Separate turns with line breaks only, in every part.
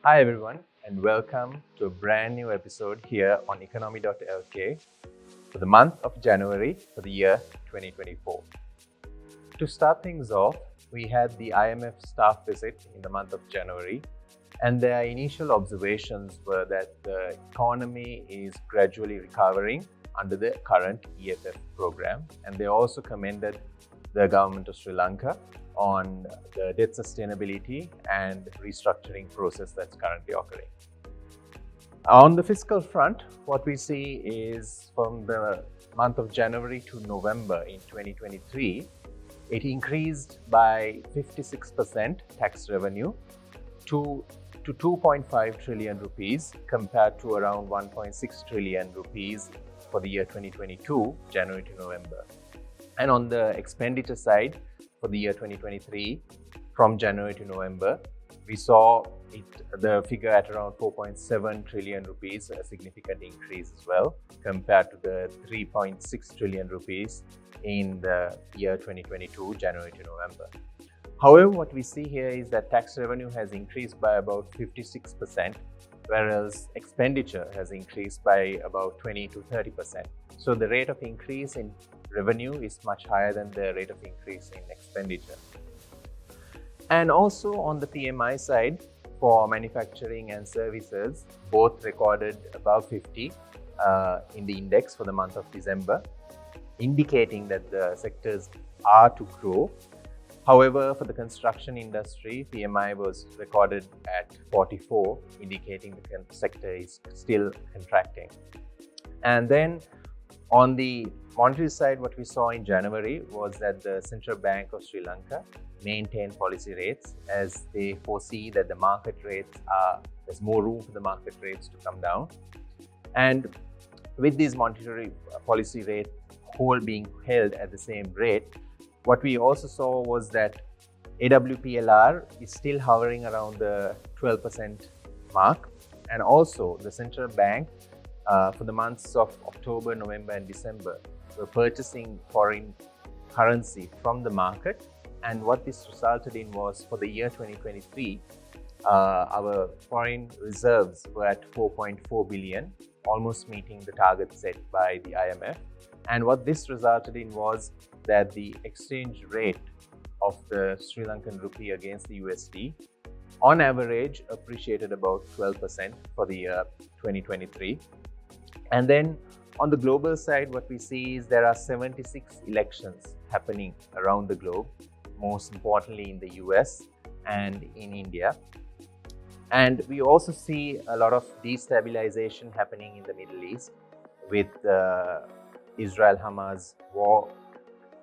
Hi everyone, and welcome to a brand new episode here on Economy.lk for the month of January for the year 2024. To start things off, we had the IMF staff visit in the month of January, and their initial observations were that the economy is gradually recovering under the current EFF program, and they also commended the government of Sri Lanka on the debt sustainability and restructuring process that's currently occurring. On the fiscal front, what we see is from the month of January to November in 2023, it increased by 56% tax revenue to 2.5 trillion rupees compared to around 1.6 trillion rupees for the year 2022, January to November. And on the expenditure side, for the year 2023, from January to November, we saw the figure at around 4.7 trillion rupees, a significant increase as well, compared to the 3.6 trillion rupees in the year 2022, January to November. However, what we see here is that tax revenue has increased by about 56%, whereas expenditure has increased by about 20 to 30%. So the rate of increase in revenue is much higher than the rate of increase in expenditure. And also on the PMI side, for manufacturing and services, both recorded above 50 in the index for the month of December, indicating that the sectors are to grow. However, for the construction industry, PMI was recorded at 44, indicating the sector is still contracting. And then on the monetary side, what we saw in January was that the Central Bank of Sri Lanka maintained policy rates as they foresee that the market rates there's more room for the market rates to come down. And with these monetary policy rate being held at the same rate, what we also saw was that AWPLR is still hovering around the 12% mark. And also the Central Bank for the months of October, November and December were purchasing foreign currency from the market. And what this resulted in was, for the year 2023, our foreign reserves were at 4.4 billion, almost meeting the target set by the IMF. And what this resulted in was that the exchange rate of the Sri Lankan rupee against the USD on average appreciated about 12% for the year 2023. And then on the global side, what we see is there are 76 elections happening around the globe, most importantly in the US and in India. And we also see a lot of destabilization happening in the Middle East with Israel-Hamas war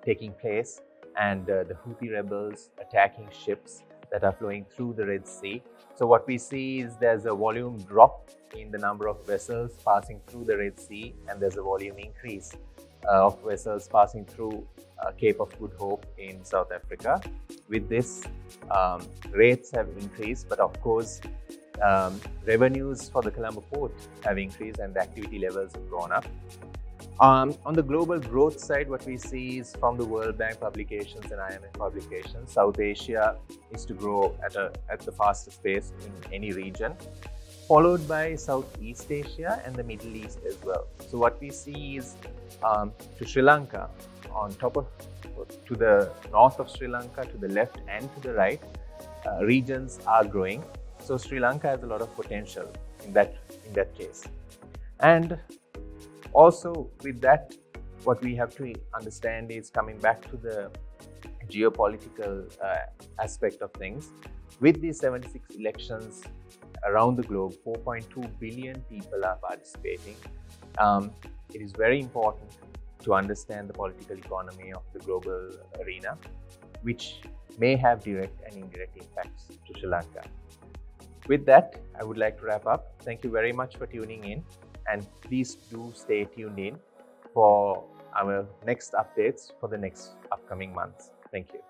taking place and the Houthi rebels attacking ships that are flowing through the Red Sea. So what we see is there's a volume drop in the number of vessels passing through the Red Sea, and there's a volume increase of vessels passing through Cape of Good Hope in South Africa. With this, rates have increased, but of course, revenues for the Colombo port have increased and the activity levels have gone up. On the global growth side, what we see is from the World Bank publications and IMF publications, South Asia is to grow at the fastest pace in any region, followed by Southeast Asia and the Middle East as well. So what we see is to Sri Lanka, to the north of Sri Lanka, to the left and to the right, regions are growing. So Sri Lanka has a lot of potential in that case. And also with that, what we have to understand is, coming back to the geopolitical aspect of things, with these 76 elections around the globe, 4.2 billion people are participating. It is very important to understand the political economy of the global arena, which may have direct and indirect impacts to Sri Lanka. With that, I would like to wrap up. Thank you very much for tuning in, and please do stay tuned in for our next updates for the next upcoming months. Thank you.